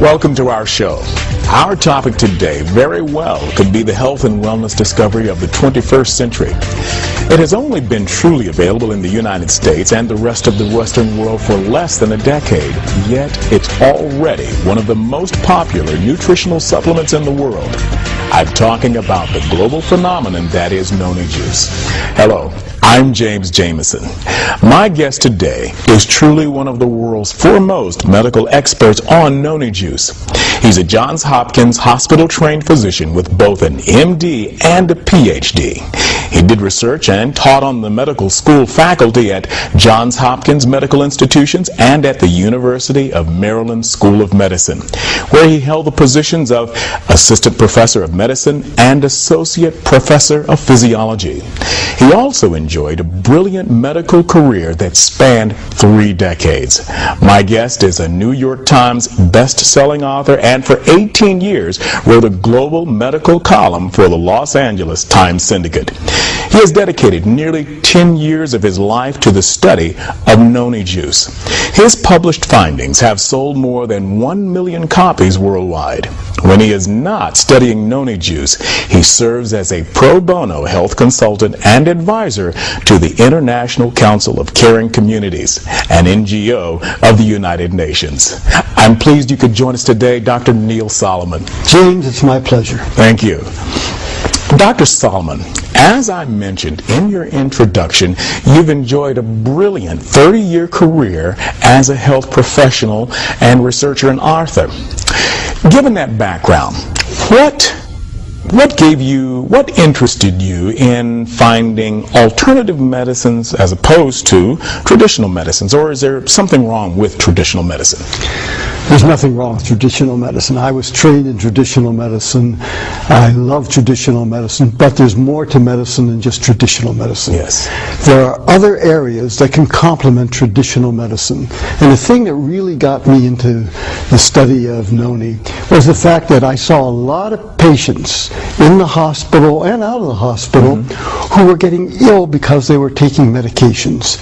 Welcome to our show. Our topic today very well could be the health and wellness discovery of the 21st century. It has only been truly available in the United States and the rest of the Western world for less than a decade, yet it's already one of the most popular nutritional supplements in the world. I'm talking about the global phenomenon that is noni juice. Hello, I'm James Jameson. My guest today is truly one of the world's foremost medical experts on noni juice. He's a Johns Hopkins hospital-trained physician with both an MD and a PhD. He did research and taught on the medical school faculty at Johns Hopkins Medical Institutions and at the University of Maryland School of Medicine, where he held the positions of Assistant Professor of Medicine and Associate Professor of Physiology. He also enjoyed a brilliant medical career that spanned 3 decades. My guest is a New York Times best-selling author and for 18 years wrote a global medical column for the Los Angeles Times Syndicate. He has dedicated nearly 10 years of his life to the study of noni juice. His published findings have sold more than 1 million copies worldwide. When he is not studying noni juice, he serves as a pro bono health consultant and advisor to the International Council of Caring Communities, an NGO of the United Nations. I'm pleased you could join us today, Dr. Nile Solomon. James, it's my pleasure. Thank you. Dr. Solomon, as I mentioned in your introduction, you've enjoyed a brilliant 30-year career as a health professional and researcher and author. Given that background, what interested you in finding alternative medicines as opposed to traditional medicines, or is there something wrong with traditional medicine? There's nothing wrong with traditional medicine. I was trained in traditional medicine. I love traditional medicine, but there's more to medicine than just traditional medicine. Yes. There are other areas that can complement traditional medicine. And the thing that really got me into the study of noni was the fact that I saw a lot of patients in the hospital and out of the hospital who were getting ill because they were taking medications.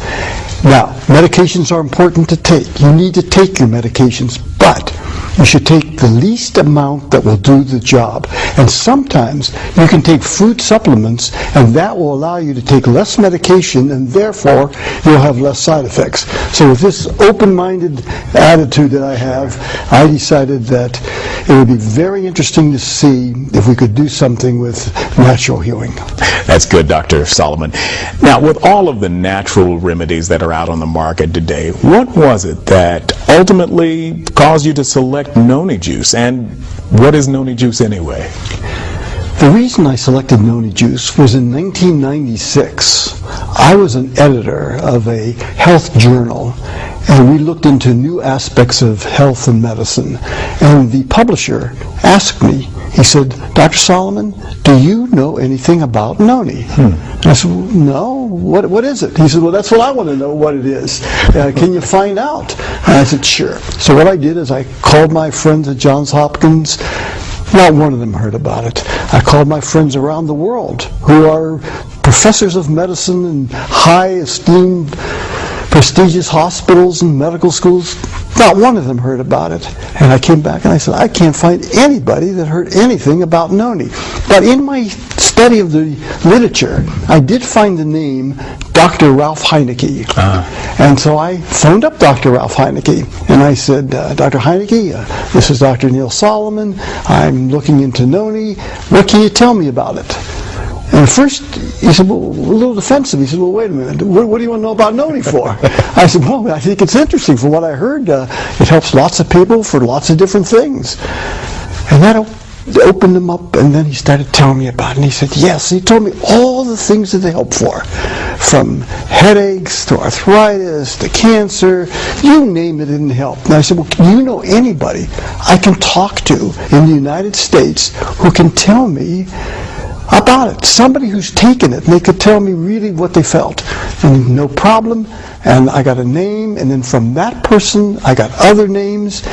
Now, medications are important to take. You need to take your medications, but you should take the least amount that will do the job. And sometimes you can take food supplements, and that will allow you to take less medication, and therefore you'll have less side effects. So with this open-minded attitude that I have, I decided that it would be very interesting to see if we could do something with natural healing. That's good, Dr. Solomon. Now, with all of the natural remedies that are out on the market today, what was it that ultimately caused you to select noni juice, and what is noni juice anyway? The reason I selected noni juice was in 1996. I was an editor of a health journal, and we looked into new aspects of health and medicine. And the publisher asked me, he said, Dr. Solomon, do you know anything about noni? I said, well, no, what is it? He said, well, that's what I want to know what it is. Can you find out? And I said, sure. So what I did is I called my friends at Johns Hopkins. Not one of them heard about it. I called my friends around the world who are professors of medicine in high esteemed prestigious hospitals and medical schools. Not one of them heard about it. And I came back and I said, I can't find anybody that heard anything about noni. But in my study of the literature, I did find the name Dr. Ralph Heineke. And so I phoned up Dr. Ralph Heineke, and I said, Dr. Heineke, this is Dr. Nile Solomon. I'm looking into noni. What can you tell me about it? And at first, he said, well, a little defensive. He said, well, wait a minute. What do you want to know about noni for? I said, well, I think it's interesting. From what I heard, it helps lots of people for lots of different things. And that opened him up, and then he started telling me about it. And he said, yes. He told me all the things that they help for, from headaches to arthritis to cancer. You name it, it didn't help. And I said, well, do you know anybody I can talk to in the United States who can tell me about it? Somebody who's taken it, and they could tell me really what they felt. And no problem. And I got a name, and then from that person I got other names,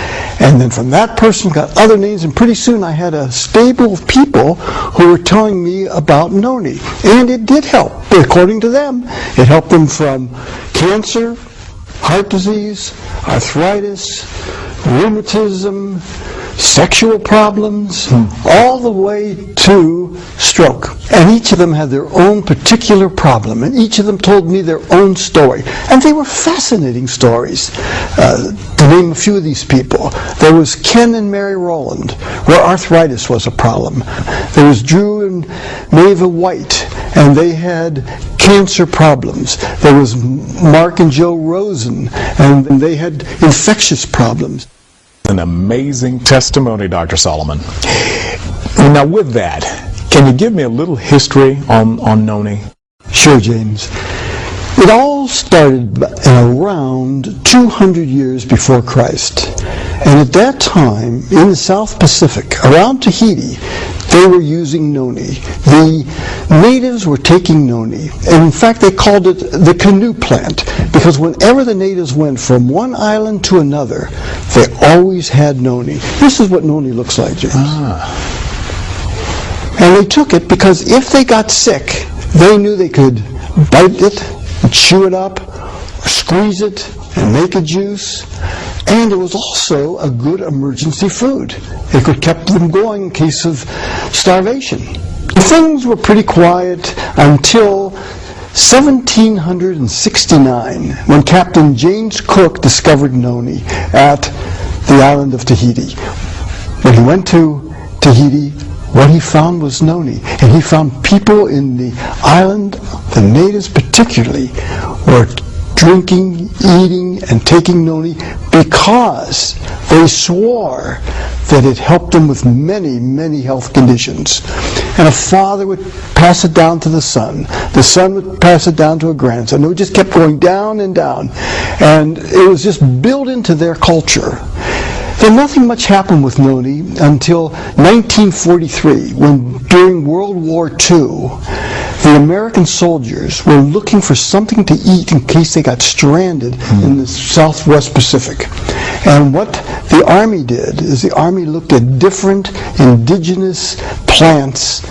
and then from that person got other names, and pretty soon I had a stable of people who were telling me about noni. And it did help. According to them, it helped them from cancer, heart disease, arthritis, rheumatism, sexual problems, all the way to stroke. And each of them had their own particular problem, and each of them told me their own story. And they were fascinating stories. To name a few of these people, there was Ken and Mary Rowland, where arthritis was a problem. There was Drew and Maeva White, and they had cancer problems. There was Mark and Joe Rosen, and they had infectious problems. An amazing testimony, Dr. Solomon. Now with that, can you give me a little history on noni? Sure, James. It all started around 200 years before Christ. And at that time, in the South Pacific, around Tahiti, they were using noni. The natives were taking noni, and in fact they called it the canoe plant, because whenever the natives went from one island to another, they always had noni. This is what noni looks like, James. And they took it because if they got sick, they knew they could bite it, chew it up, squeeze it, and make a juice. And it was also a good emergency food. It could keep them going in case of starvation. Things were pretty quiet until 1769, when Captain James Cook discovered noni at the island of Tahiti. When he went to Tahiti, what he found was noni. And he found people in the island, the natives particularly, were drinking, eating, and taking noni because they swore that it helped them with many, many health conditions. And a father would pass it down to the son would pass it down to a grandson. It just kept going down and down. And it was just built into their culture. Then nothing much happened with noni until 1943, when during World War II, the American soldiers were looking for something to eat in case they got stranded in the Southwest Pacific. And what the Army did is the Army looked at different indigenous plants,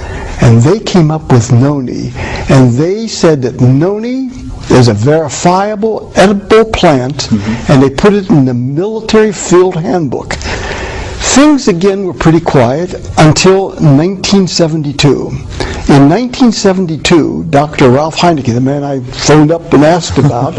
and they came up with noni. And they said that noni is a verifiable, edible plant, and they put it in the military field handbook. Things again were pretty quiet until 1972. In 1972, Dr. Ralph Heineke, the man I phoned up and asked about,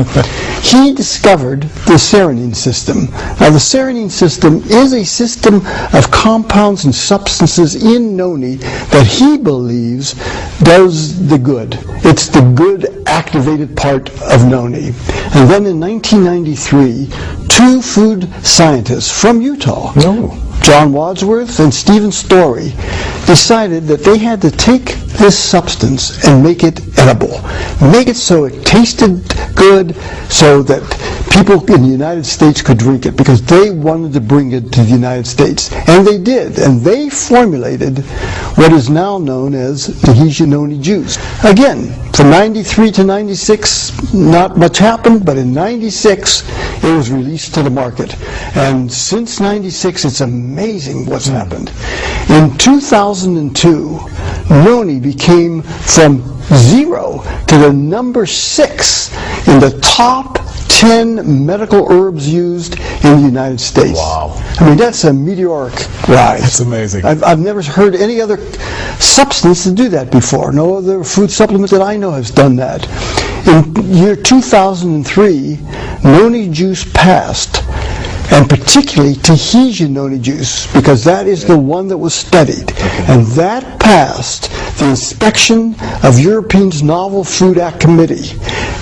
he discovered the serenine system. Now, the serenine system is a system of compounds and substances in noni that he believes does the good. It's the good activated part of noni. And then in 1993, two food scientists from Utah, John Wadsworth and Stephen Story, decided that they had to take this substance and make it edible. Make it so it tasted good, so that people in the United States could drink it, because they wanted to bring it to the United States. And they did. And they formulated what is now known as Tahitian noni juice. Again, from 93 to 96, not much happened, but in 96, it was released to the market. And since 96, it's amazing what's happened. In 2002, noni became from 0 to the number 6 in the top 10 medical herbs used in the United States. Wow. I mean, that's a meteoric rise. That's amazing. I've never heard any other substance to do that before. No other food supplement that I know has done that. In year 2003, noni juice passed, and particularly Tahitian noni juice, because that is the one that was studied. And that passed the inspection of Europeans' Novel Food Act Committee.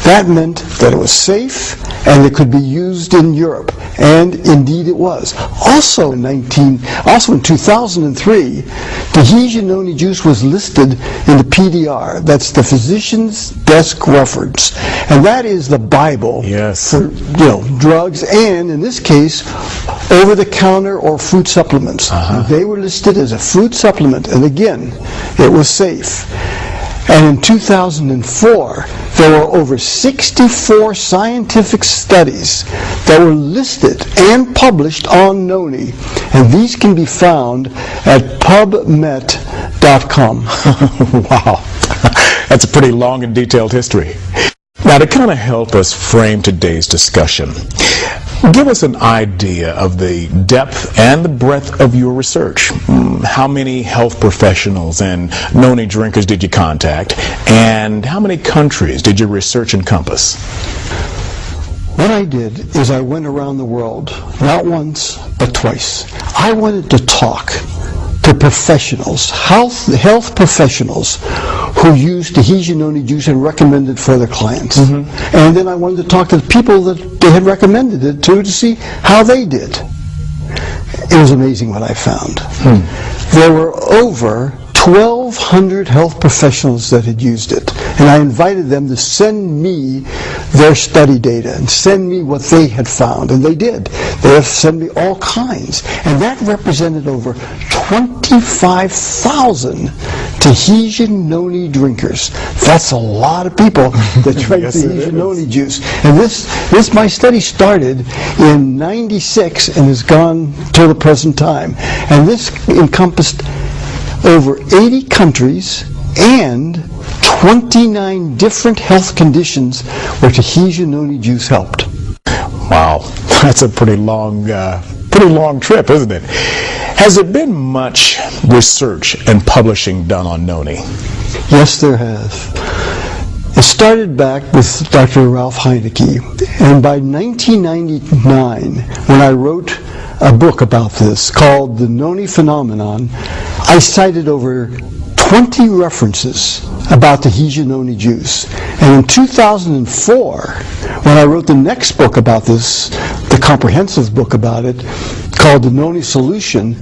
That meant that it was safe and it could be used in Europe. And indeed it was. Also in 2003, Tahitian noni juice was listed in the PDR. That's the Physician's Desk Reference. And that is the Bible for drugs, and in this case, over-the-counter or food supplements. They were listed as a food supplement, and again, it was safe. And in 2004, there were over 64 scientific studies that were listed and published on noni, and these can be found at PubMed.com. Wow, that's a pretty long and detailed history. Now, to kind of help us frame today's discussion, give us an idea of the depth and the breadth of your research. How many health professionals and noni drinkers did you contact, and how many countries did your research encompass? What I did is I went around the world, not once, but twice. I wanted to talk to professionals, health professionals who use Tahitian noni juice and recommend it for their clients. And then I wanted to talk to the people that they had recommended it to see how they did. It was amazing what I found. There were over 1,200 health professionals that had used it, and I invited them to send me their study data and send me what they had found, and they did. They have sent me all kinds, and that represented over 25,000 Tahitian noni drinkers. That's a lot of people that drink Yes, Tahitian noni juice. And this my study started in '96 and has gone till the present time, and this encompassed over 80 countries and 29 different health conditions where Tahitian noni juice helped. Wow, that's a pretty long trip, isn't it? Has there been much research and publishing done on noni? Yes, there has. It started back with Dr. Ralph Heineke, and by 1999, when I wrote a book about this called The Noni Phenomenon, I cited over 20 references about Tahitian noni juice. And in 2004, when I wrote the next book about this, the comprehensive book about it, called The Noni Solution,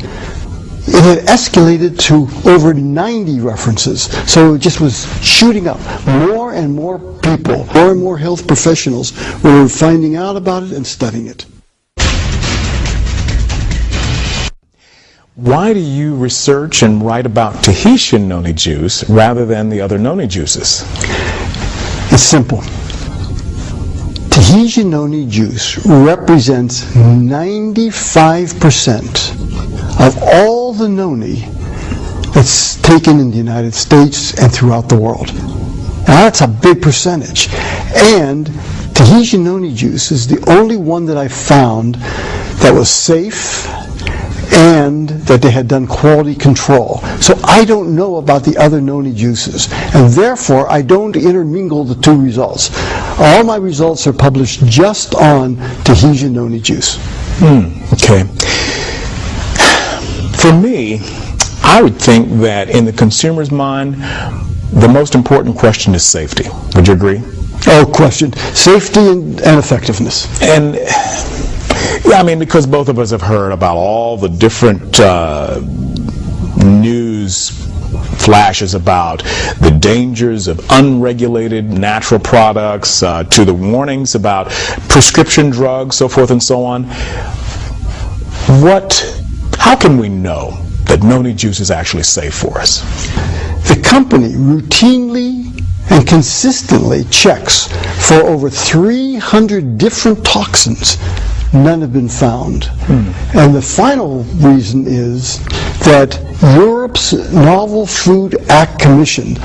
it had escalated to over 90 references. So it just was shooting up. More and more people, more and more health professionals were finding out about it and studying it. Why do you research and write about Tahitian noni juice rather than the other noni juices? It's simple. Tahitian noni juice represents 95% of all the noni that's taken in the United States and throughout the world. Now that's a big percentage. And Tahitian noni juice is the only one that I found that was safe and that they had done quality control. So I don't know about the other noni juices, and therefore I don't intermingle the two results. All my results are published just on Tahitian noni juice. Okay. For me, I would think that in the consumer's mind, the most important question is safety. Would you agree? Oh, question. Safety and effectiveness. And yeah, I mean, because both of us have heard about all the different news flashes about the dangers of unregulated natural products, to the warnings about prescription drugs, so forth and so on. How can we know that noni juice is actually safe for us? The company routinely and consistently checks for over 300 different toxins. None have been found. And the final reason is that Europe's Novel Food Act Commission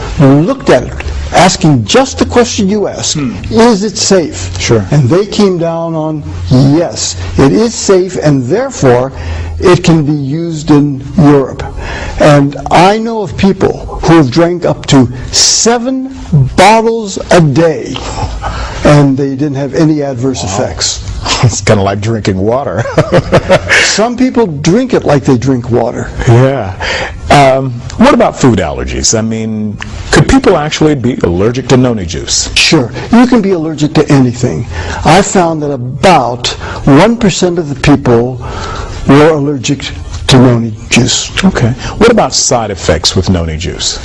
looked at it, asking just the question you asked, is it safe? Sure. And they came down on, yes, it is safe, and therefore it can be used in Europe. And I know of people who have drank up to 7 bottles a day, and they didn't have any adverse effects. It's kind of like drinking water. Some people drink it like they drink water. Yeah. What about food allergies? I mean, could people actually be allergic to noni juice? Sure. You can be allergic to anything. I found that about 1% of the people were allergic to noni juice. Okay. What about side effects with noni juice?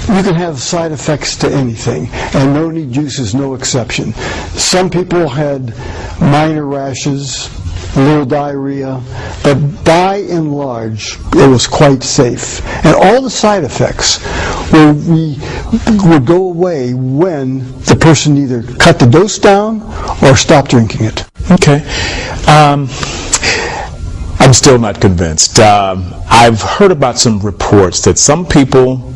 You can have side effects to anything, and noni juice is no exception. Some people had minor rashes, a little diarrhea, but by and large, it was quite safe. And all the side effects would go away when the person either cut the dose down or stopped drinking it. Okay. I'm still not convinced. I've heard about some reports that some people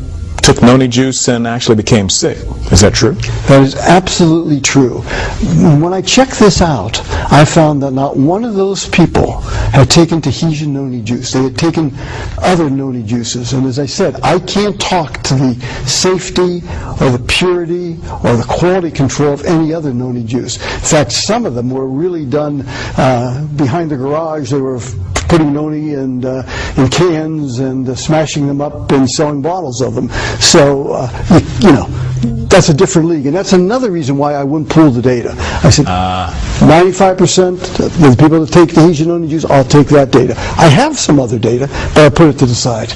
took noni juice and actually became sick. Is that true? That is absolutely true. When I checked this out, I found that not one of those people had taken Tahitian noni juice. They had taken other noni juices. And as I said, I can't talk to the safety or the purity or the quality control of any other noni juice. In fact, some of them were really done behind the garage. They were putting noni in cans and smashing them up and selling bottles of them. So, that's a different league. And that's another reason why I wouldn't pool the data. I said 95% of the people that take Tahitian noni juice, I'll take that data. I have some other data, but I'll put it to the side.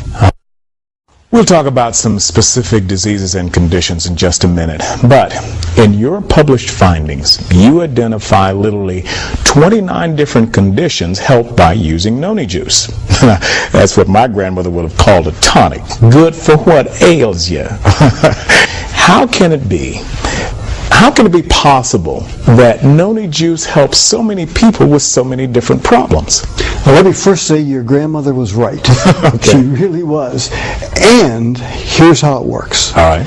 We'll talk about some specific diseases and conditions in just a minute. But in your published findings, you identify literally 29 different conditions helped by using noni juice. That's what my grandmother would have called a tonic. Good for what ails you. How can it be possible that noni juice helps so many people with so many different problems? Well, let me first say your grandmother was right. Okay. She really was. And here's how it works. All right.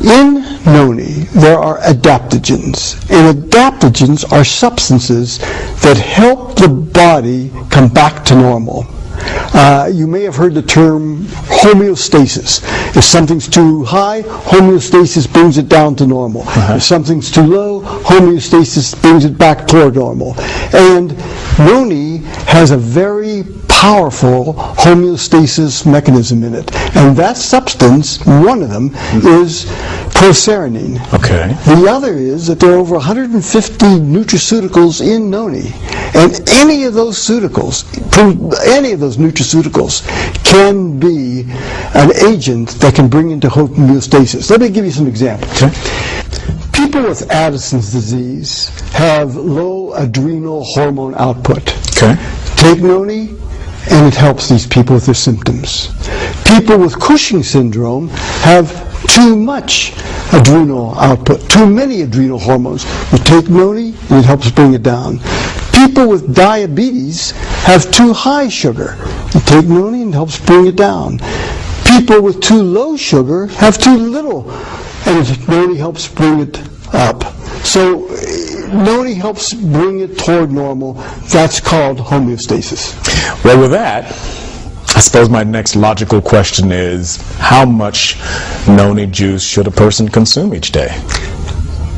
In noni, there are adaptogens. And adaptogens are substances that help the body come back to normal. You may have heard the term homeostasis. If something's too high, homeostasis brings it down to normal. If something's too low, homeostasis brings it back toward normal. And noni has a very powerful homeostasis mechanism in it. And that substance, one of them, is procerinine. Okay. The other is that there are over 150 nutraceuticals in noni. And any of those nutraceuticals can be an agent that can bring into homeostasis. Let me give you some examples. Okay. People with Addison's disease have low adrenal hormone output. Okay. Take noni, and it helps these people with their symptoms. People with Cushing syndrome have too much adrenal output, too many adrenal hormones. You take noni, and it helps bring it down. People with diabetes have too high sugar. You take noni, and it helps bring it down. People with too low sugar have too little, and noni helps bring it up. So noni helps bring it toward normal. That's called homeostasis. Well, with that, I suppose my next logical question is, how much noni juice should a person consume each day?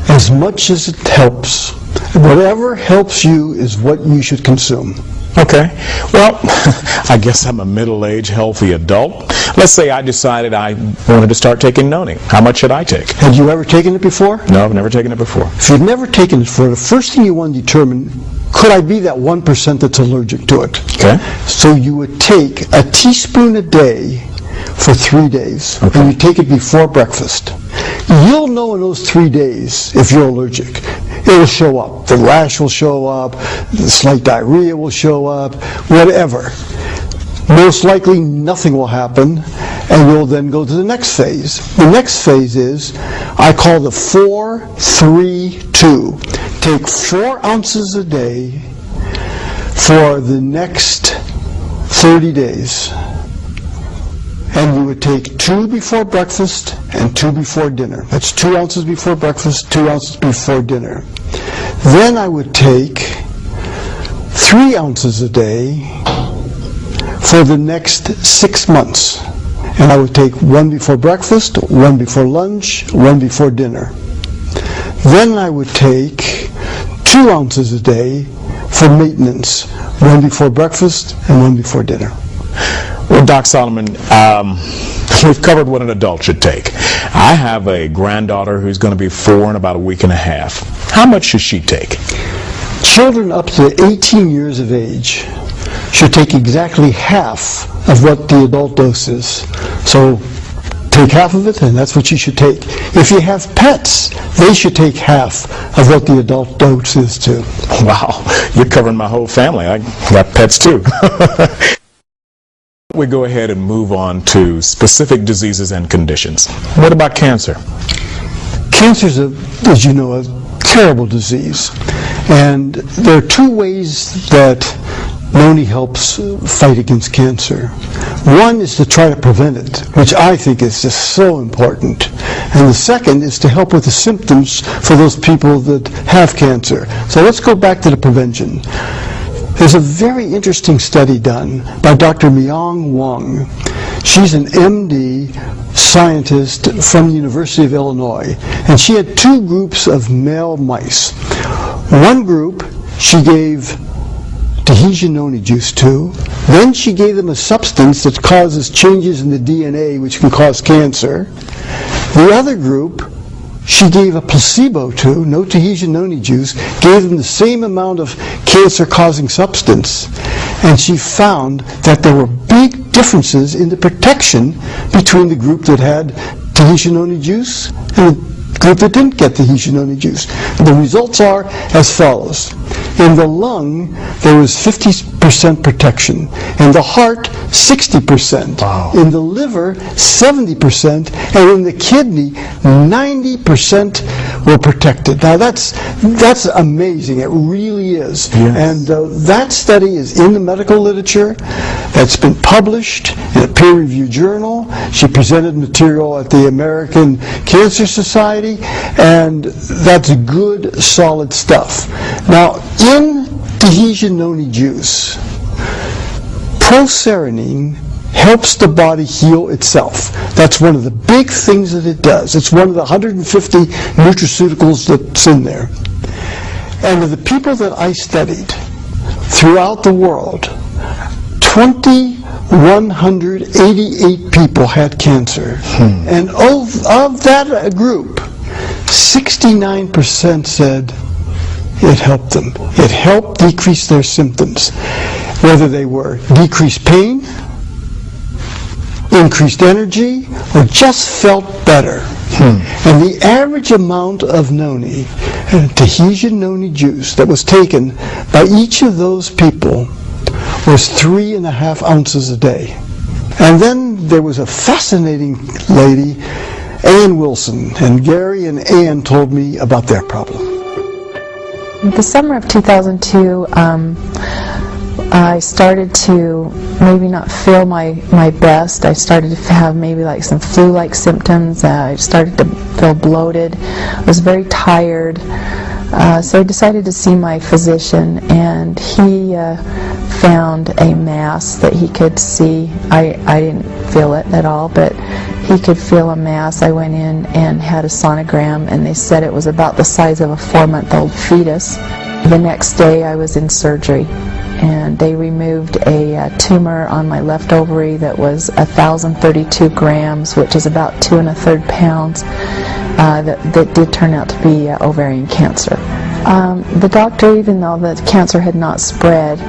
As much as it helps. Whatever helps you is what you should consume. Okay. Well, I guess I'm a middle-aged, healthy adult. Let's say I decided I wanted to start taking noni. How much should I take? Had you ever taken it before? No, I've never taken it before. If you've never taken it before, the first thing you want to determine, could I be that 1% that's allergic to it? Okay. So you would take a teaspoon a day for 3 days, okay, and you take it before breakfast. You'll know in those 3 days if you're allergic. It will show up. The rash will show up, the slight diarrhea will show up, whatever. Most likely nothing will happen, and you'll then go to the next phase. The next phase is, I call the 4-3-2. Take 4 ounces a day for the next 30 days. And you would take 2 before breakfast and 2 before dinner. That's 2 ounces before breakfast, 2 ounces before dinner. Then I would take 3 ounces a day for the next 6 months. And I would take 1 before breakfast, 1 before lunch, 1 before dinner. Then I would take 2 ounces a day for maintenance, 1 before breakfast and 1 before dinner. Well, Doc Solomon, we've covered what an adult should take. I have a granddaughter who's going to be 4 in about a week and a half. How much should she take? Children up to 18 years of age should take exactly half of what the adult dose is. So take half of it, and that's what you should take. If you have pets, they should take half of what the adult dose is too. Wow, you're covering my whole family. I got pets too. We go ahead and move on to specific diseases and conditions. What about cancer? Cancer is, as you know, a terrible disease. And there are 2 ways that Noni helps fight against cancer. One is to try to prevent it, which I think is just so important. And the second is to help with the symptoms for those people that have cancer. So let's go back to the prevention. There's a very interesting study done by Dr. Myung Wong. She's an MD scientist from the University of Illinois, and she had two groups of male mice. One group she gave Tahitian noni juice to, then she gave them a substance that causes changes in the DNA which can cause cancer. The other group she gave a placebo to, no Tahitian noni juice, gave them the same amount of cancer-causing substance, and she found that there were big differences in the protection between the group that had Tahitian noni juice and the group that didn't get Tahitian noni juice. The results are as follows. In the lung, there was 50% protection. In the heart, 60%. Wow. In the liver, 70%. And in the kidney, 90% were protected. Now that's amazing. It really is. Yes. And that study is in the medical literature. That's been published in a peer-reviewed journal. She presented material at the American Cancer Society, and that's good, solid stuff. Now, in Tahitian noni juice, proserpine helps the body heal itself. That's one of the big things that it does. It's one of the 150 nutraceuticals that's in there. And of the people that I studied throughout the world, 2,188 people had cancer. And of that group, 69% said it helped them. It helped decrease their symptoms, whether they were decreased pain, increased energy, or just felt better. And the average amount of noni, Tahitian noni juice, that was taken by each of those people was 3.5 ounces a day. And then there was a fascinating lady, Ann Wilson, and Gary and Ann told me about their problem. The summer of 2002, I started to maybe not feel my best. I started to have maybe like some flu-like symptoms. I started to feel bloated. I was very tired. So I decided to see my physician, and he found a mass that he could see. I didn't feel it at all, but he could feel a mass. I went in and had a sonogram, and they said it was about the size of a 4-month-old fetus. The next day I was in surgery, and they removed a tumor on my left ovary that was 1,032 grams, which is about 2 1/3 pounds. That did turn out to be ovarian cancer. The doctor, even though the cancer had not spread,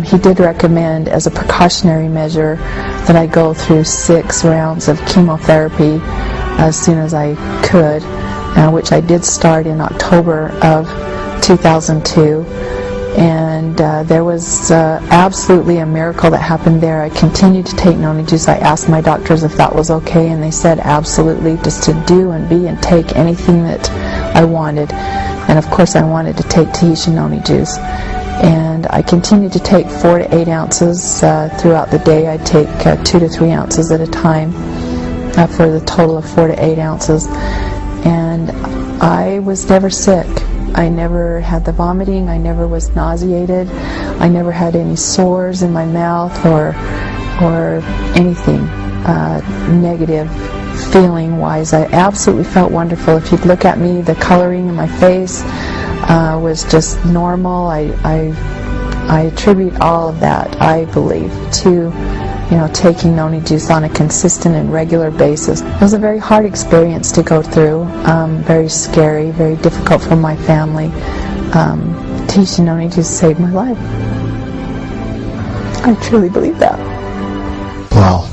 he did recommend as a precautionary measure that I go through 6 rounds of chemotherapy as soon as I could, which I did start in October of 2002. And there was absolutely a miracle that happened there. I continued to take noni juice. I asked my doctors if that was okay, and they said absolutely, just to do and be and take anything that I wanted. And of course I wanted to take Tahitian noni juice. And I continued to take 4 to 8 ounces throughout the day. I'd take 2 to 3 ounces at a time for the total of 4 to 8 ounces. And I was never sick. I never had the vomiting. I never was nauseated. I never had any sores in my mouth or anything negative feeling-wise. I absolutely felt wonderful. If you'd look at me, the coloring in my face was just normal. I attribute all of that, I believe, to taking noni juice on a consistent and regular basis. It was a very hard experience to go through, very scary, very difficult for my family. Tahitian noni juice saved my life. I truly believe that. Wow.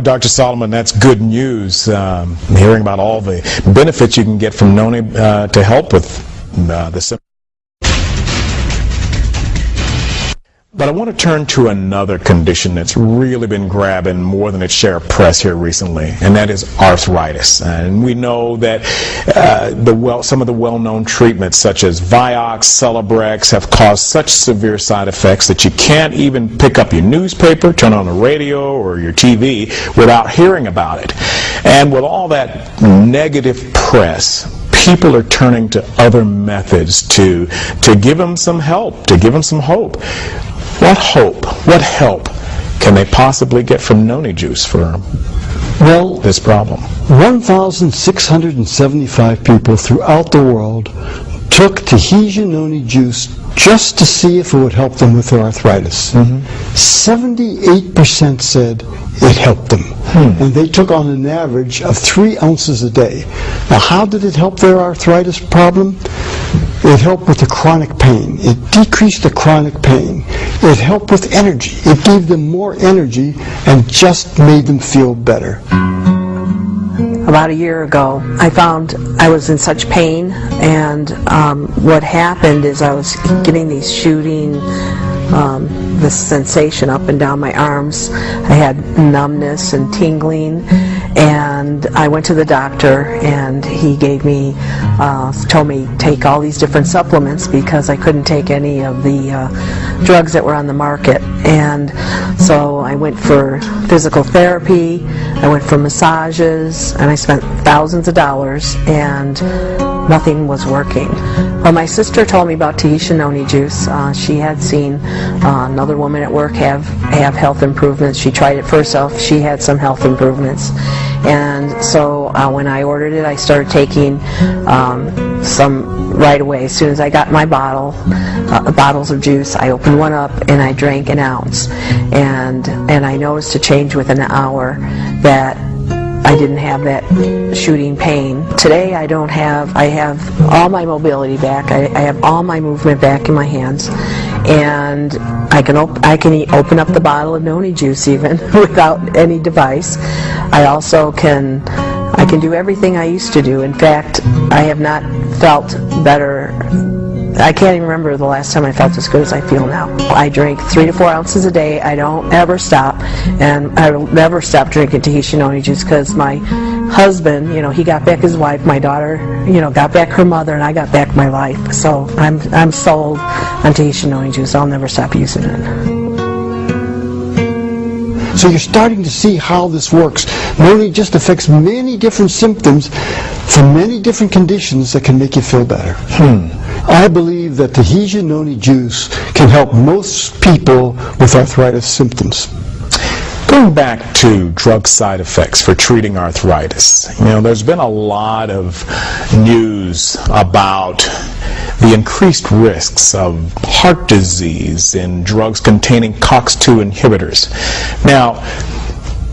Dr. Solomon, that's good news, hearing about all the benefits you can get from noni to help with the symptoms. But I want to turn to another condition that's really been grabbing more than its share of press here recently, and that is arthritis. And we know that some of the well-known treatments such as Vioxx, Celebrex have caused such severe side effects that you can't even pick up your newspaper, turn on the radio or your TV without hearing about it. And with all that negative press, people are turning to other methods to give them some help, to give them some hope. What hope, what help can they possibly get from noni juice for this problem? 1,675 people throughout the world took Tahitian noni juice just to see if it would help them with their arthritis. 78% said it helped them. And they took on an average of 3 ounces a day. Now, how did it help their arthritis problem? It helped with the chronic pain. It decreased the chronic pain. It helped with energy. It gave them more energy and just made them feel better. About a year ago, I found I was in such pain, and what happened is I was getting these shooting, this sensation up and down my arms. I had numbness and tingling, and I went to the doctor, and he gave me, told me take all these different supplements because I couldn't take any of the drugs that were on the market. And so I went for physical therapy, I went for massages, and I spent thousands of dollars, and nothing was working. Well, my sister told me about Tahitian noni juice. She had seen another woman at work have health improvements. She tried it for herself. She had some health improvements. And so when I ordered it, I started taking some right away. As soon as I got my bottles of juice, I opened one up and I drank an ounce. And I noticed a change within an hour that I didn't have that shooting pain. Today I have all my mobility back. I have all my movement back in my hands, and I can open up the bottle of noni juice even without any device. I also can do everything I used to do. In fact, I have not felt better. I can't even remember the last time I felt as good as I feel now. I drink 3 to 4 ounces a day. I don't ever stop, and I will never stop drinking Tahitian noni juice because my husband, he got back his wife, my daughter, got back her mother, and I got back my life. So I'm sold on Tahitian noni juice. I'll never stop using it. So you're starting to see how this works. Noni just affects many different symptoms from many different conditions that can make you feel better. I believe that Tahitian noni juice can help most people with arthritis symptoms. Going back to drug side effects for treating arthritis, there's been a lot of news about the increased risks of heart disease in drugs containing COX-2 inhibitors. Now,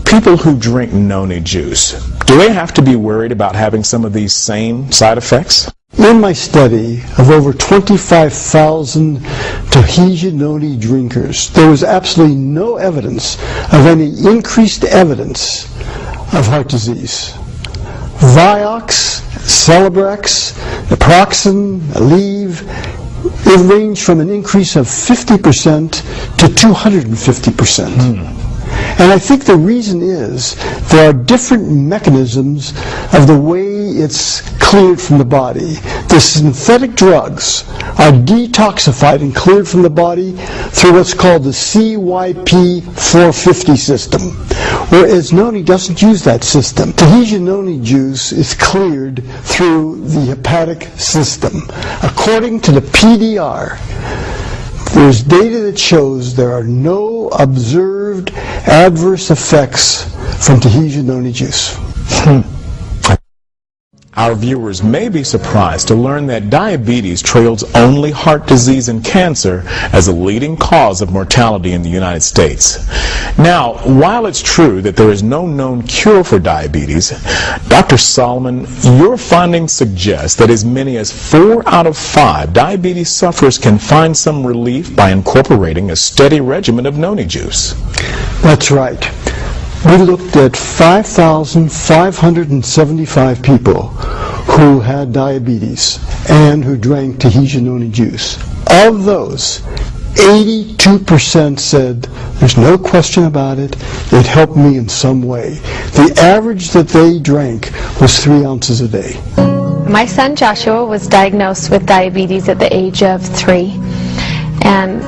people who drink noni juice, do they have to be worried about having some of these same side effects? In my study of over 25,000 Tahitian noni drinkers, there was absolutely no evidence of any increased evidence of heart disease. Vioxx, Celebrex, naproxen, Aleve, it ranged from an increase of 50% to 250%. And I think the reason is there are different mechanisms of the way it's cleared from the body. The synthetic drugs are detoxified and cleared from the body through what's called the CYP450 system, whereas noni doesn't use that system. Tahitian noni juice is cleared through the hepatic system. According to the PDR, there's data that shows there are no observed adverse effects from Tahitian noni juice. Our viewers may be surprised to learn that diabetes trails only heart disease and cancer as a leading cause of mortality in the United States. Now, while it's true that there is no known cure for diabetes, Dr. Solomon, your findings suggest that as many as 4 out of 5 diabetes sufferers can find some relief by incorporating a steady regimen of noni juice. That's right. We looked at 5,575 people who had diabetes and who drank Tahitian noni juice. Of those, 82% said, there's no question about it, it helped me in some way. The average that they drank was 3 ounces a day. My son Joshua was diagnosed with diabetes at the age of 3. And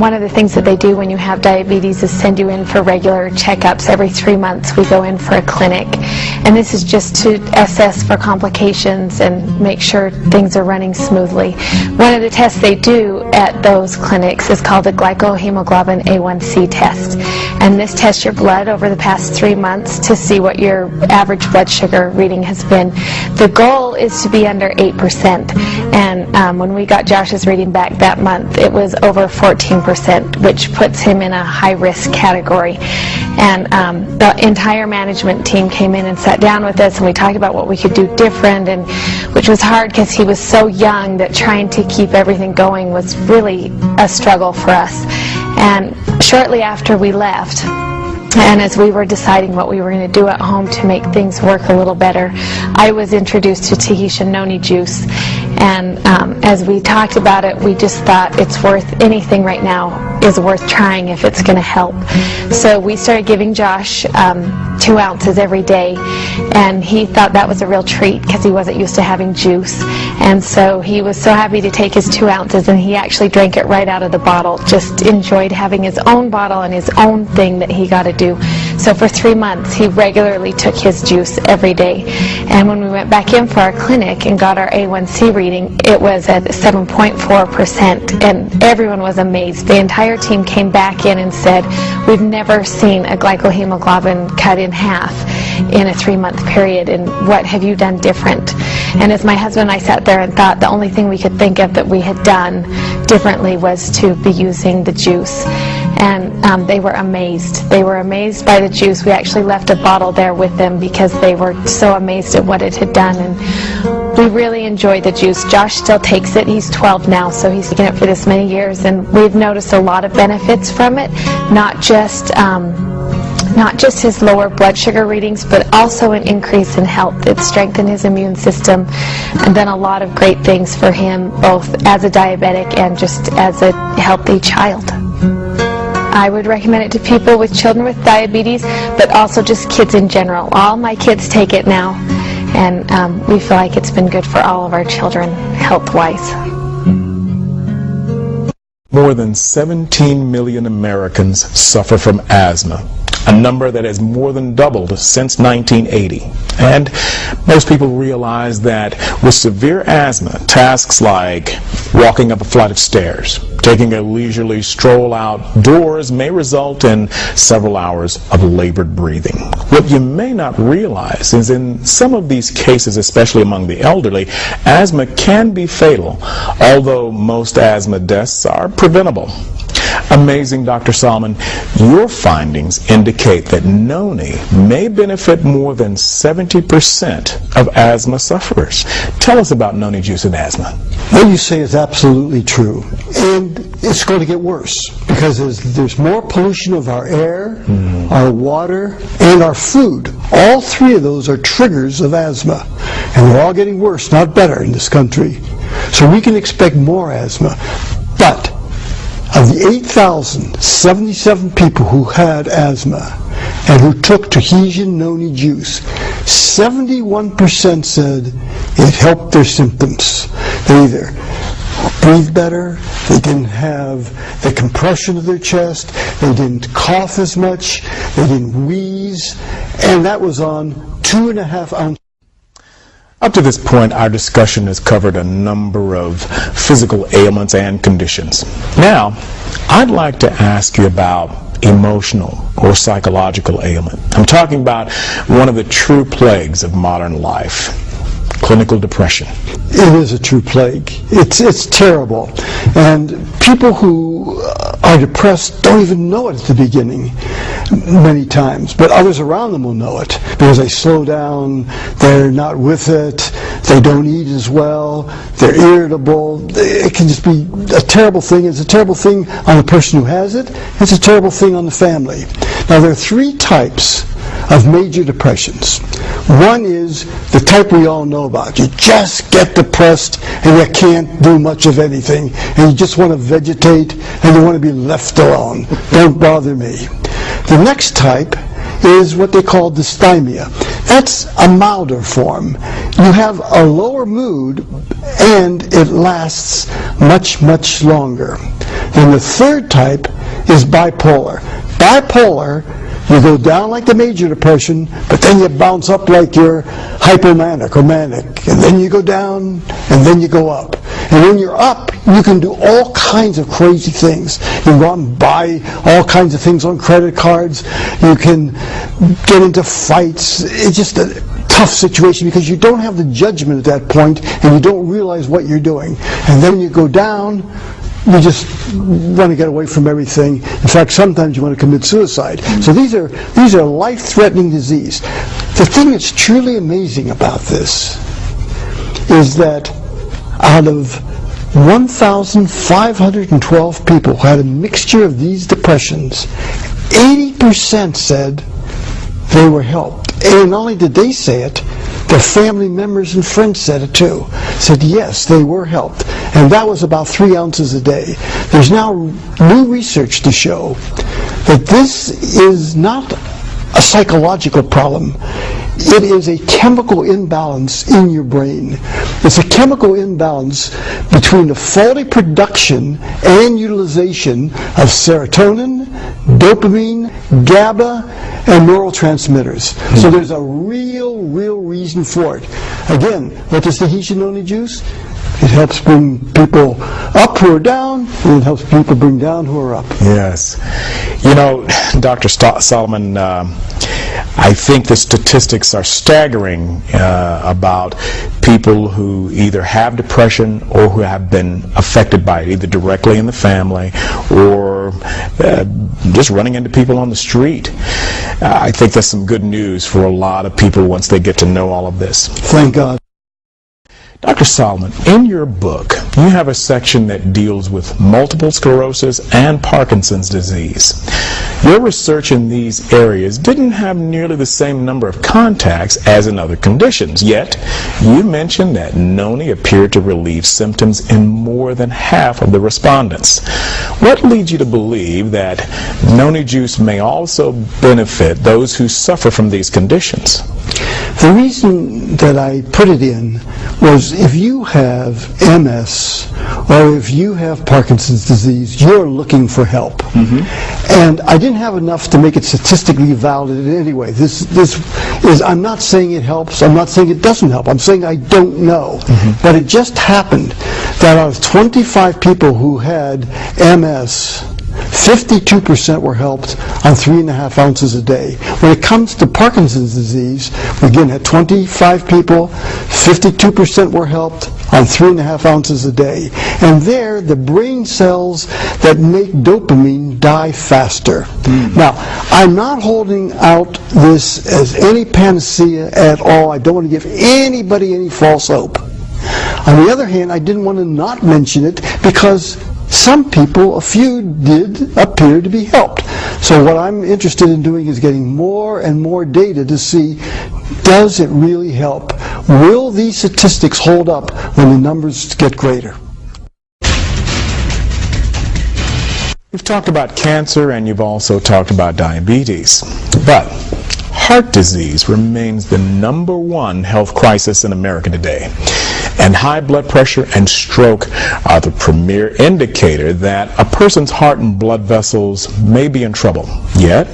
one of the things that they do when you have diabetes is send you in for regular checkups. Every 3 months we go in for a clinic. And this is just to assess for complications and make sure things are running smoothly. One of the tests they do at those clinics is called a glycohemoglobin A1C test. And this tests your blood over the past 3 months to see what your average blood sugar reading has been. The goal is to be under 8%. And when we got Josh's reading back that month, it was over 14%, which puts him in a high-risk category. And the entire management team came in and sat down with us, and we talked about what we could do different, and which was hard because he was so young that trying to keep everything going was really a struggle for us. And shortly after we left, and as we were deciding what we were going to do at home to make things work a little better, I was introduced to Tahitian noni juice. And as we talked about it, we just thought it's worth anything right now is worth trying if it's going to help. So we started giving Josh 2 ounces every day, and he thought that was a real treat because he wasn't used to having juice. And so he was so happy to take his 2 ounces, and he actually drank it right out of the bottle, just enjoyed having his own bottle and his own thing that he got to do. So for 3 months, he regularly took his juice every day. And when we went back in for our clinic and got our A1C reading, it was at 7.4%, and everyone was amazed. The entire team came back in and said, we've never seen a glycohemoglobin cut in half in a 3-month period, and what have you done different? And as my husband and I sat there and thought, the only thing we could think of that we had done differently was to be using the juice. And they were amazed. They were amazed by the juice. We actually left a bottle there with them because they were so amazed at what it had done. And we really enjoyed the juice. Josh still takes it. He's 12 now, so he's taken it for this many years. And we've noticed a lot of benefits from it, not just his lower blood sugar readings, but also an increase in health. It's strengthened his immune system and done a lot of great things for him, both as a diabetic and just as a healthy child. I would recommend it to people with children with diabetes, but also just kids in general. All my kids take it now, and we feel like it's been good for all of our children, health-wise. More than 17 million Americans suffer from asthma, a number that has more than doubled since 1980. And most people realize that with severe asthma, tasks like walking up a flight of stairs, taking a leisurely stroll outdoors may result in several hours of labored breathing. What you may not realize is in some of these cases, especially among the elderly, asthma can be fatal, although most asthma deaths are preventable. Amazing, Dr. Solomon, your findings indicate that noni may benefit more than 70% of asthma sufferers. Tell us about noni juice and asthma. What you say is absolutely true, and it's going to get worse because there's more pollution of our air, our water, and our food. All three of those are triggers of asthma, and they're all getting worse, not better, in this country. So we can expect more asthma. But of the 8,077 people who had asthma and who took Tahitian noni juice, 71% said it helped their symptoms. They either breathed better, they didn't have the compression of their chest, they didn't cough as much, they didn't wheeze, and that was on 2.5 ounces. Up to this point, our discussion has covered a number of physical ailments and conditions. Now, I'd like to ask you about emotional or psychological ailment. I'm talking about one of the true plagues of modern life, clinical depression. It is a true plague. It's terrible. And people who are depressed don't even know it at the beginning. many times, but others around them will know it because they slow down, they're not with it, they don't eat as well, they're irritable. It can just be a terrible thing. It's a terrible thing on the person who has it. It's a terrible thing on the family. Now, there are three types of major depressions. One is the type we all know about. You just get depressed and you can't do much of anything, and you just want to vegetate and you want to be left alone. Don't bother me. The next type is what they call dysthymia. That's a milder form. You have a lower mood and it lasts much, much longer. Then the third type is bipolar. Bipolar, you go down like the major depression, but then you bounce up like you're hypomanic or manic. And then you go down, and then you go up. And when you're up, you can do all kinds of crazy things. You can go out and buy all kinds of things on credit cards. You can get into fights. It's just a tough situation because you don't have the judgment at that point, and you don't realize what you're doing. And then you go down, you just want to get away from everything. In fact, sometimes you want to commit suicide. So these are life-threatening disease. The thing that's truly amazing about this is that out of 1,512 people who had a mixture of these depressions, 80% said they were helped. And not only did they say it, their family members and friends said it too. Said yes, they were helped. And that was about 3 ounces a day. There's now new research to show that this is not a psychological problem. It is a chemical imbalance in your brain. It's a chemical imbalance between the faulty production and utilization of serotonin, dopamine, GABA, and neurotransmitters. So there's a real reason for it. Again, what does the Noni juice? It helps bring people up who are down, and it helps people bring down who are up. Yes. You know, Dr. Solomon, I think the statistics are staggering about people who either have depression or who have been affected by it, either directly in the family or just running into people on the street. I think that's some good news for a lot of people once they get to know all of this. Thank God. Dr. Solomon, in your book, you have a section that deals with multiple sclerosis and Parkinson's disease. Your research in these areas didn't have nearly the same number of contacts as in other conditions, yet you mentioned that Noni appeared to relieve symptoms in more than half of the respondents. What leads you to believe that Noni juice may also benefit those who suffer from these conditions? The reason that I put it in was if you have MS or if you have Parkinson's disease, you're looking for help. And I didn't have enough to make it statistically valid in any way. This is, I'm not saying it helps, I'm not saying it doesn't help, I'm saying I don't know. But it just happened that out of 25 people who had MS, 52% were helped on 3.5 ounces a day. When it comes to Parkinson's disease, we again had 25 people, 52% were helped on 3.5 ounces a day. And there, the brain cells that make dopamine die faster. Now, I'm not holding out this as any panacea at all. I don't want to give anybody any false hope. On the other hand, I didn't want to not mention it because some people, a few did appear to be helped. So what I'm interested in doing is getting more and more data to see, does it really help? Will these statistics hold up when the numbers get greater? You've talked about cancer and you've also talked about diabetes, but heart disease remains the #1 health crisis in America today. And high blood pressure and stroke are the premier indicator that a person's heart and blood vessels may be in trouble. Yet,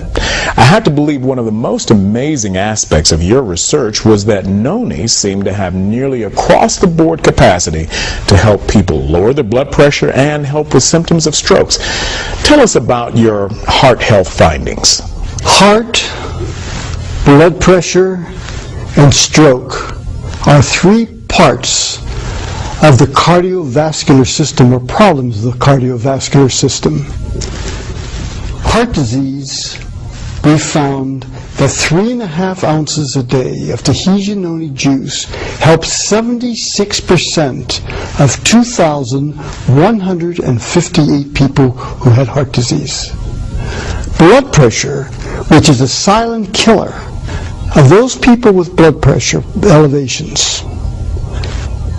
I have to believe one of the most amazing aspects of your research was that Noni seemed to have nearly across-the-board capacity to help people lower their blood pressure and help with symptoms of strokes. Tell us about your heart health findings. Heart, blood pressure, and stroke are 3 parts of the cardiovascular system, or problems of the cardiovascular system. Heart disease we found that 3.5 ounces a day of Tahitian noni juice helped 76% of 2,158 people who had heart disease. Blood pressure, which is a silent killer, of those people with blood pressure elevations,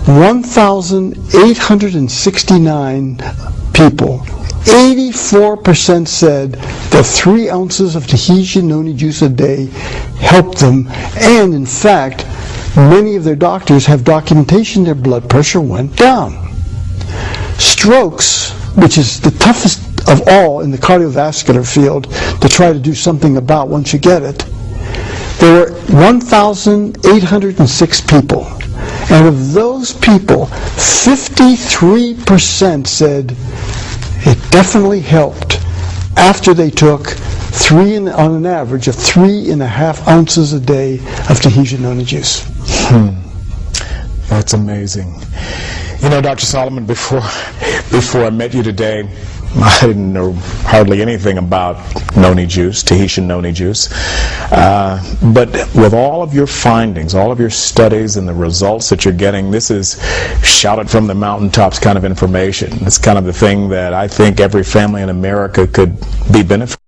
1,869 people, 84% said that 3 ounces of Tahitian noni juice a day helped them, and in fact, many of their doctors have documentation their blood pressure went down. Strokes, which is the toughest of all in the cardiovascular field to try to do something about once you get it, there were 1,806 people. And of those people, 53% said it definitely helped after they took on an average of 3.5 ounces a day of Tahitian noni juice. That's amazing. You know, Dr. Solomon, before I met you today, I didn't know hardly anything about noni juice, Tahitian noni juice. But with all of your findings, all of your studies and the results that you're getting, this is shouted from the mountaintops kind of information. It's kind of the thing that I think every family in America could be benefited.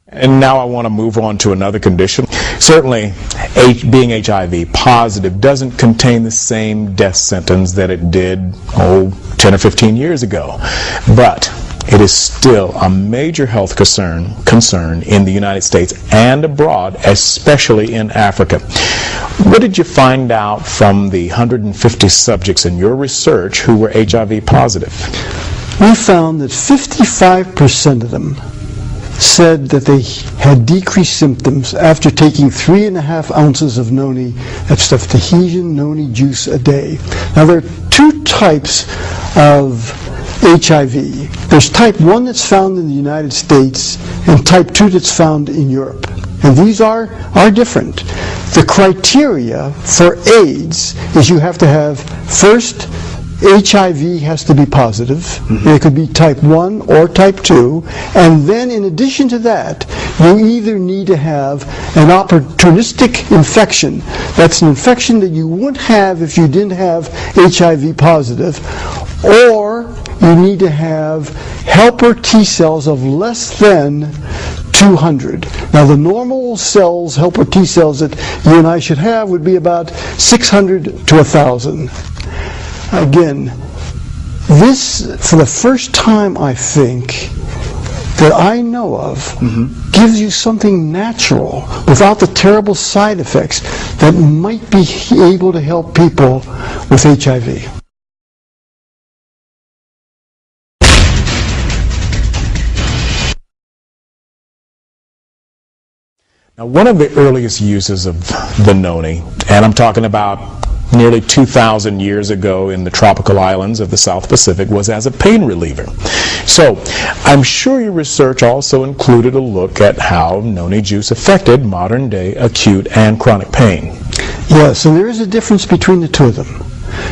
And now I want to move on to another condition. Certainly, being HIV positive doesn't contain the same death sentence that it did, 10 or 15 years ago. But it is still a major health concern in the United States and abroad, especially in Africa. What did you find out from the 150 subjects in your research who were HIV positive? We found that 55% of them said that they had decreased symptoms after taking 3.5 ounces of noni, that's the Tahitian noni juice a day. Now there are 2 types of HIV. There's type 1 that's found in the United States and type 2 that's found in Europe. And these are different. The criteria for AIDS is you have to have, first, HIV has to be positive. It could be type 1 or type 2. And then in addition to that, you either need to have an opportunistic infection. That's an infection that you wouldn't have if you didn't have HIV positive. Or you need to have helper T cells of less than 200. Now the normal cells, helper T cells that you and I should have would be about 600 to 1,000. Again, this, for the first time, I think, that I know of, gives you something natural without the terrible side effects that might be able to help people with HIV. Now, one of the earliest uses of the noni, and I'm talking about nearly 2,000 years ago in the tropical islands of the South Pacific, was as a pain reliever. So I'm sure your research also included a look at how noni juice affected modern day acute and chronic pain. Yes, and there is a difference between the 2 of them.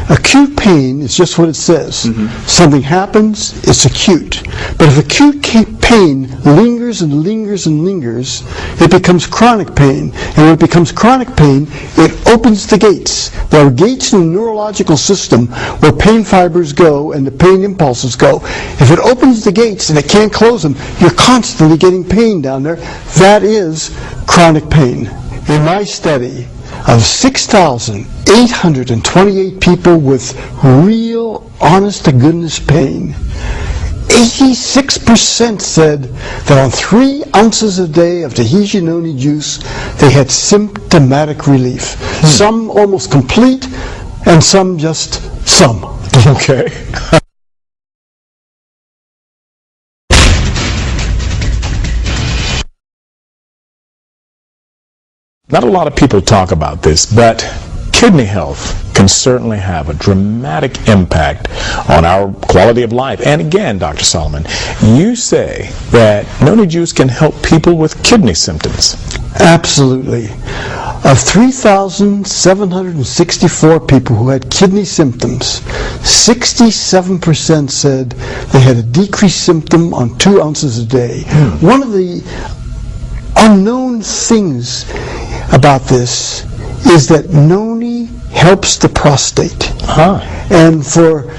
Acute pain is just what it says. Something happens, it's acute. But if acute pain lingers and lingers and lingers, it becomes chronic pain. And when it becomes chronic pain, it opens the gates. There are gates in the neurological system where pain fibers go and the pain impulses go. If it opens the gates and it can't close them, you're constantly getting pain down there. That is chronic pain. In my study of 6,828 people with real, honest-to-goodness pain, 86% said that on 3 ounces a day of Tahitian noni juice, they had symptomatic relief. Some almost complete, and some just some. Okay. Not a lot of people talk about this, but kidney health can certainly have a dramatic impact on our quality of life. And again, Dr. Solomon, you say that noni juice can help people with kidney symptoms. Absolutely. Of 3,764 people who had kidney symptoms, 67% said they had a decreased symptom on 2 ounces a day. One of the unknown things about this is that noni helps the prostate. And for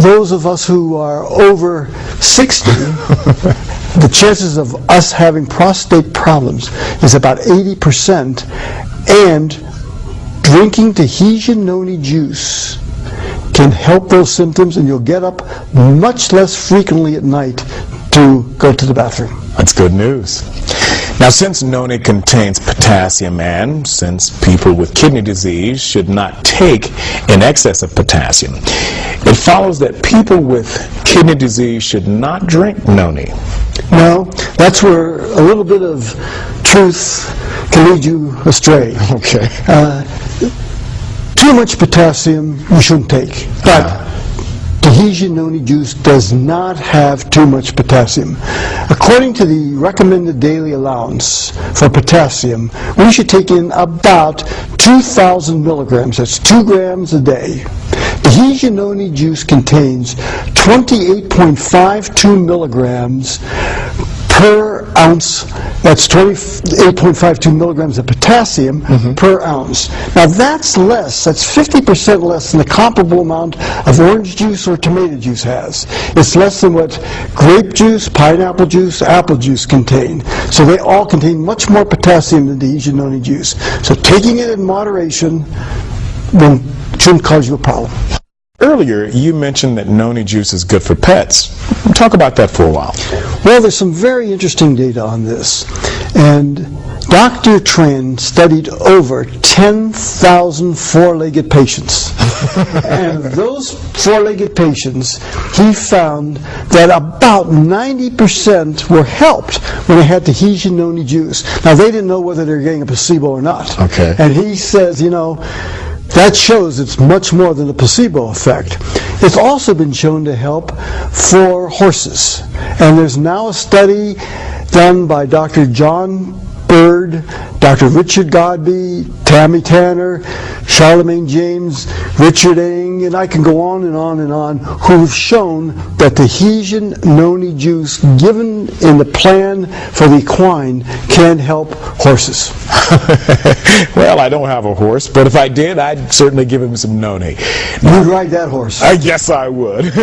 those of us who are over 60, the chances of us having prostate problems is about 80%, and drinking Tahitian noni juice can help those symptoms, and you'll get up much less frequently at night to go to the bathroom. That's good news. Now, since noni contains potassium, and since people with kidney disease should not take in excess of potassium, it follows that people with kidney disease should not drink noni. No, that's where a little bit of truth can lead you astray. Okay. Too much potassium you shouldn't take, but Tahitian noni juice does not have too much potassium. According to the recommended daily allowance for potassium, we should take in about 2,000 milligrams. That's 2 grams a day. Tahitian noni juice contains 28.52 milligrams per ounce. That's 28.52 milligrams of potassium per ounce. Now that's less, that's 50% less than the comparable amount of orange juice or tomato juice has. It's less than what grape juice, pineapple juice, apple juice contain. So they all contain much more potassium than Tahitian noni juice. So taking it in moderation shouldn't cause you a problem. Earlier, you mentioned that noni juice is good for pets. Talk about that for a while. Well, there's some very interesting data on this. And Dr. Tran studied over 10,000 four-legged patients. And those four-legged patients, he found that about 90% were helped when they had Tahitian noni juice. Now, they didn't know whether they were getting a placebo or not. Okay. And he says, that shows it's much more than a placebo effect. It's also been shown to help for horses. And there's now a study done by Dr. John Bird, Dr. Richard Godby, Tammy Tanner, Charlemagne James, Richard Ng, and I can go on and on and on, who've shown that Tahitian noni juice given in the plan for the equine can help horses. Well, I don't have a horse, but if I did, I'd certainly give him some noni. You'd ride that horse. I guess I would.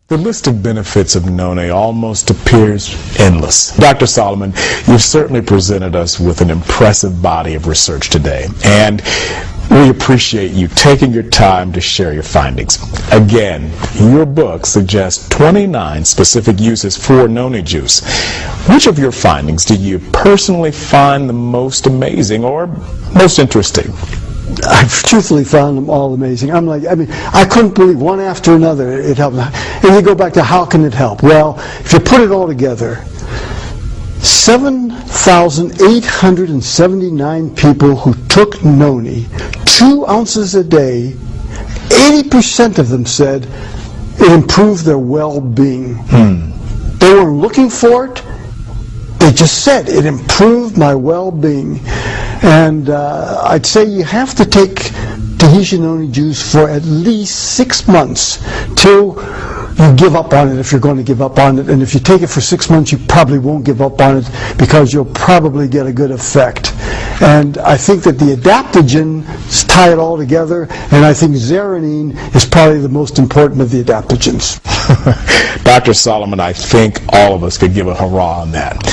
The list of benefits of noni almost appears endless. Dr. Solomon, you've certainly presented us with an impressive body of research today, and we appreciate you taking your time to share your findings. Again, your book suggests 29 specific uses for noni juice. Which of your findings did you personally find the most amazing or most interesting? I've truthfully found them all amazing. I couldn't believe one after another it helped. And you go back to how can it help? Well, if you put it all together, 7,879 people who took noni, 2 ounces a day, 80% of them said it improved their well-being. They weren't looking for it. They just said it improved my well-being. And I'd say you have to take Tahitian noni juice for at least 6 months till you give up on it, if you're going to give up on it. And if you take it for 6 months, you probably won't give up on it because you'll probably get a good effect. And I think that the adaptogens tie it all together, and I think zeranine is probably the most important of the adaptogens. Dr. Solomon, I think all of us could give a hurrah on that.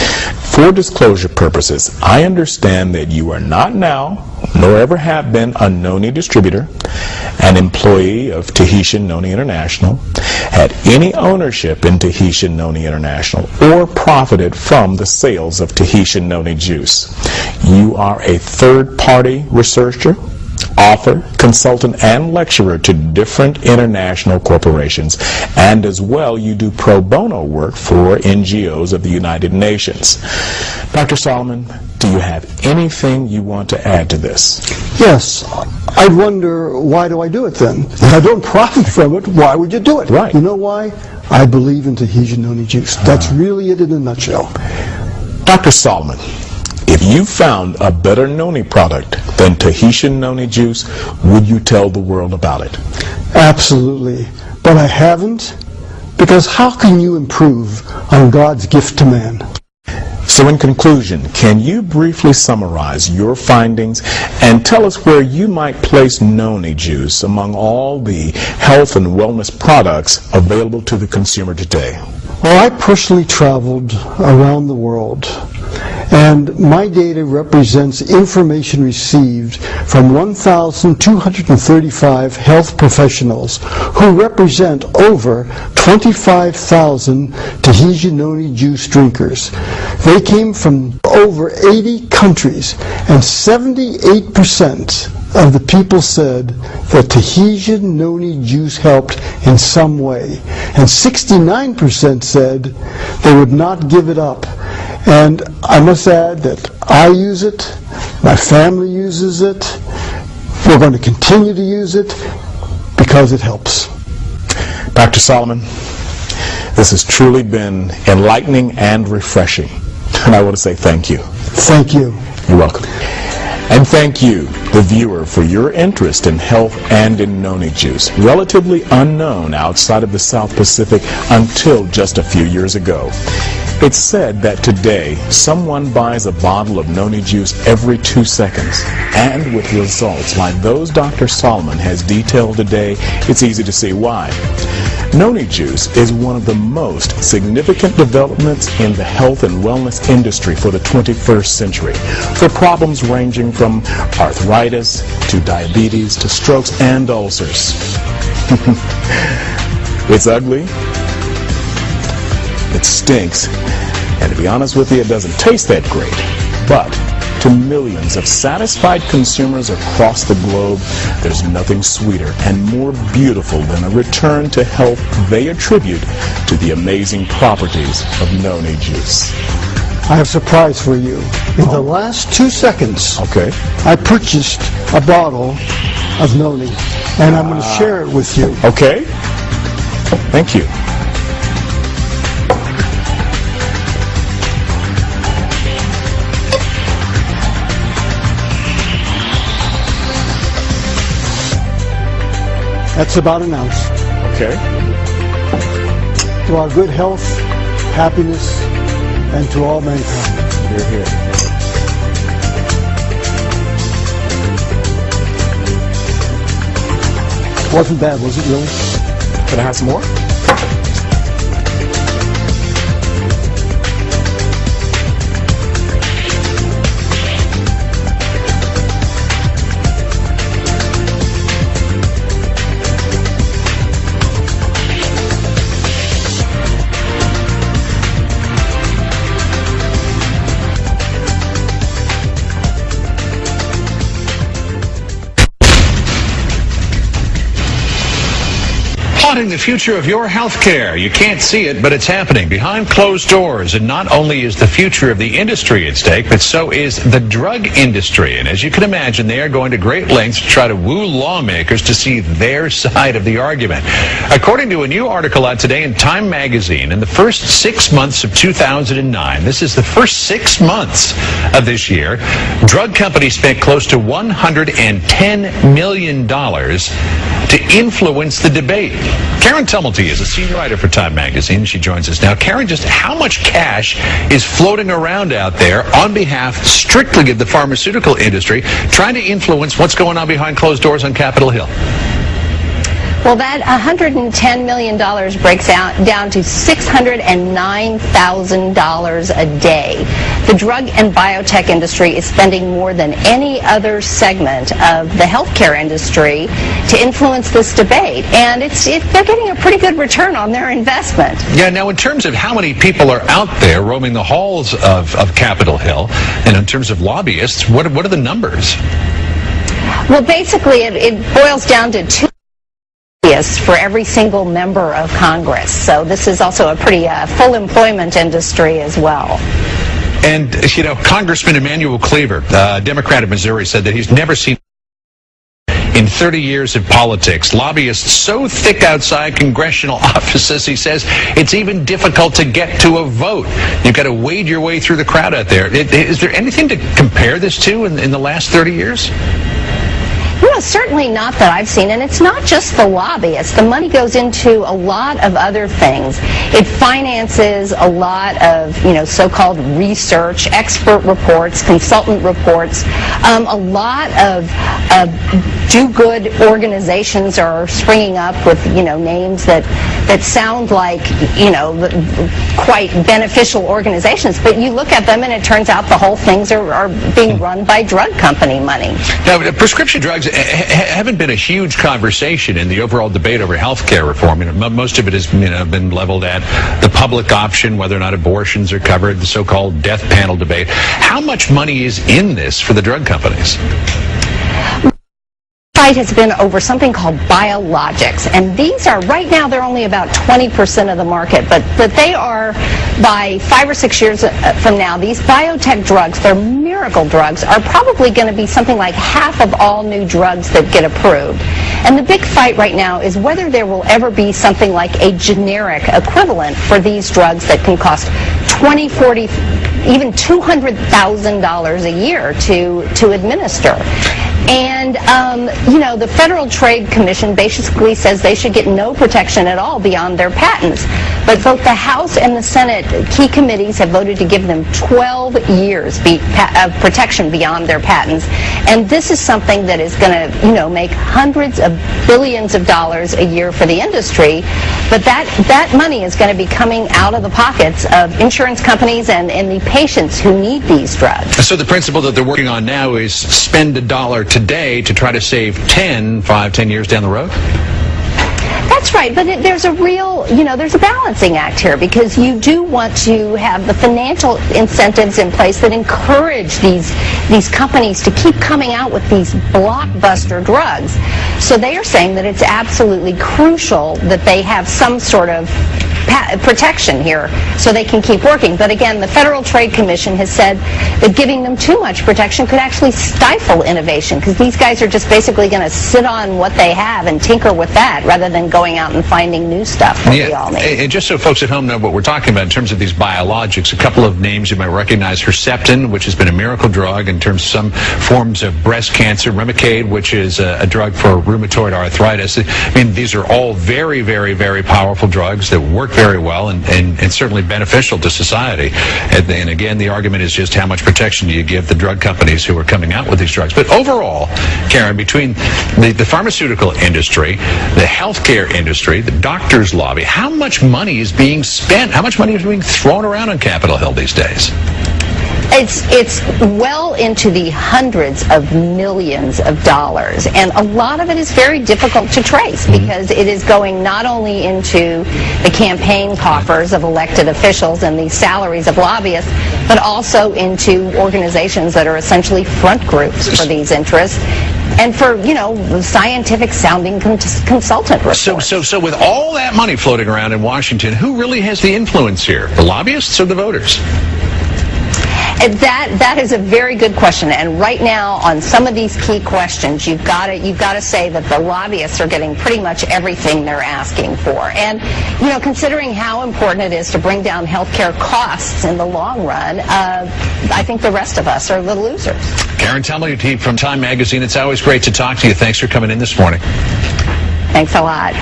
For disclosure purposes, I understand that you are not now, nor ever have been, a noni distributor, an employee of Tahitian Noni International, had any ownership in Tahitian Noni International, or profited from the sales of Tahitian noni juice. You are a third-party researcher, author, consultant, and lecturer to different international corporations. And as well, you do pro bono work for NGOs of the United Nations. Dr. Solomon, do you have anything you want to add to this? Yes. I'd wonder, why do I do it then? If I don't profit from it, why would you do it? Right. You know why? I believe in Tahitian noni juice. That's really it in a nutshell. Dr. Solomon, if you found a better noni product than Tahitian noni juice, would you tell the world about it? Absolutely. But I haven't, because how can you improve on God's gift to man? So in conclusion, can you briefly summarize your findings and tell us where you might place noni juice among all the health and wellness products available to the consumer today? Well, I personally traveled around the world, and my data represents information received from 1,235 health professionals who represent over 25,000 Tahitian noni juice drinkers. They came from over 80 countries, and 78% of the people said that Tahitian noni juice helped in some way, and 69% said they would not give it up. And I must add that I use it, my family uses it, we're going to continue to use it because it helps. Dr. Solomon, this has truly been enlightening and refreshing, and I want to say thank you. Thank you. You're welcome. And thank you, the viewer, for your interest in health and in noni juice, relatively unknown outside of the South Pacific until just a few years ago. It's said that today, someone buys a bottle of noni juice every 2 seconds. And with results like those Dr. Solomon has detailed today, it's easy to see why. Noni juice is one of the most significant developments in the health and wellness industry for the 21st century, for problems ranging from arthritis to diabetes to strokes and ulcers. It's ugly, it stinks, and to be honest with you, it doesn't taste that great. But to millions of satisfied consumers across the globe, there's nothing sweeter and more beautiful than a return to health they attribute to the amazing properties of noni juice. I have a surprise for you. In the last 2 seconds, Okay. I purchased a bottle of noni, and I'm going to share it with you. Okay. Thank you. That's about an ounce. Okay. To our good health, happiness, and to all mankind. Here, here. Wasn't bad, was it really? Can I have some more? Plotting the future of your health care. You can't see it, but it's happening behind closed doors. And not only is the future of the industry at stake, but so is the drug industry. And as you can imagine, they are going to great lengths to try to woo lawmakers to see their side of the argument. According to a new article out today in Time magazine, in the first 6 months of 2009, this is the first 6 months of this year, drug companies spent close to $110 million to influence the debate. Karen Tumulty is a senior writer for Time magazine. She joins us now. Karen, just how much cash is floating around out there on behalf strictly of the pharmaceutical industry, trying to influence what's going on behind closed doors on Capitol Hill? Well, that $110 million breaks down to $609,000 a day. The drug and biotech industry is spending more than any other segment of the healthcare industry to influence this debate, and they're getting a pretty good return on their investment. Yeah, now in terms of how many people are out there roaming the halls of Capitol Hill, and in terms of lobbyists, what are the numbers? Well, basically, it boils down to two for every single member of Congress. So this is also a pretty full employment industry as well. And, you know, Congressman Emanuel Cleaver, Democrat of Missouri, said that he's never seen in 30 years of politics lobbyists so thick outside congressional offices, he says, it's even difficult to get to a vote. You've got to wade your way through the crowd out there. Is there anything to compare this to in the last 30 years? No, certainly not that I've seen, and it's not just the lobbyists. The money goes into a lot of other things. It finances a lot of, you know, so-called research, expert reports, consultant reports. A lot of do-good organizations are springing up with, you know, names that sound like, you know, quite beneficial organizations, but you look at them and it turns out the whole things are being run by drug company money. Now, prescription drugs haven't been a huge conversation in the overall debate over health care reform. You know, most of it has been leveled at the public option, whether or not abortions are covered, the so-called death panel debate. How much money is in this for the drug companies? Fight has been over something called biologics, and these are, right now, they're only about 20% of the market, but they are, by 5 or 6 years from now, these biotech drugs, they're miracle drugs, are probably going to be something like half of all new drugs that get approved. And the big fight right now is whether there will ever be something like a generic equivalent for these drugs that can cost $20, $40, even $200,000 a year to administer. And, you know, the Federal Trade Commission basically says they should get no protection at all beyond their patents. But both the House and the Senate key committees have voted to give them 12 years of protection beyond their patents. And this is something that is going to, you know, make hundreds of billions of dollars a year for the industry. But that money is going to be coming out of the pockets of insurance companies and the patients who need these drugs. So the principle that they're working on now is spend $1 today to try to save 5, 10 years down the road? That's right, but there's a real, you know, there's a balancing act here, because you do want to have the financial incentives in place that encourage these companies to keep coming out with these blockbuster drugs. So they are saying that it's absolutely crucial that they have some sort of protection here so they can keep working. But again, the Federal Trade Commission has said that giving them too much protection could actually stifle innovation, because these guys are just basically going to sit on what they have and tinker with that rather than going out and finding new stuff that we all need. And just so folks at home know what we're talking about in terms of these biologics, a couple of names you might recognize: Herceptin, which has been a miracle drug in terms of some forms of breast cancer; Remicade, which is a drug for rheumatoid arthritis. I mean, these are all very, very, very powerful drugs that work very well and certainly beneficial to society. And again, the argument is just how much protection do you give the drug companies who are coming out with these drugs. But overall, Karen, between the pharmaceutical industry, the healthcare industry, the doctors' lobby, how much money is being spent? How much money is being thrown around on Capitol Hill these days? It's well into the hundreds of millions of dollars, and a lot of it is very difficult to trace because it is going not only into the campaign coffers of elected officials and the salaries of lobbyists, but also into organizations that are essentially front groups for these interests, and for, you know, scientific sounding consultant reports. So with all that money floating around in Washington, who really has the influence here? The lobbyists or the voters? That is a very good question, and right now on some of these key questions, you've got to say that the lobbyists are getting pretty much everything they're asking for. And, you know, considering how important it is to bring down healthcare costs in the long run, I think the rest of us are the losers. Karen Tumley from Time Magazine, it's always great to talk to you. Thanks for coming in this morning. Thanks a lot.